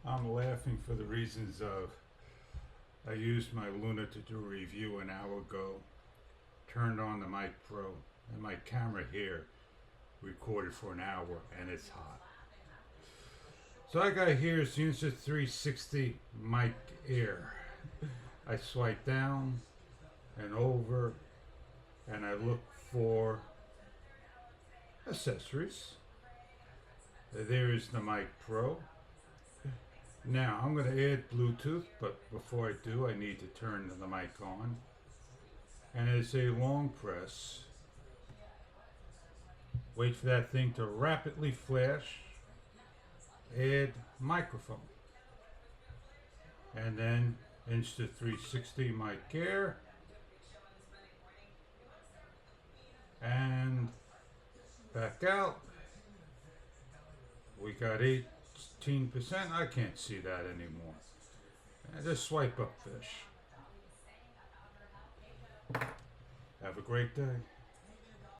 I'm laughing for the reasons of I used my Luna to do a review an hour ago, turned on the Mic Pro, and my camera here recorded for an hour, and it's hot. So I got here is the Insta360 Mic Air. I swipe down and over, and I look for accessories. There is the Mic Pro. Now I'm going to add Bluetooth, but before I do, I need to turn the mic on. And it's a long press. Wait for that thing to rapidly flash. Add microphone. And then Insta360 Mic Air. And back out. We got 18%. I can't see that anymore. And just swipe up fish. Have a great day.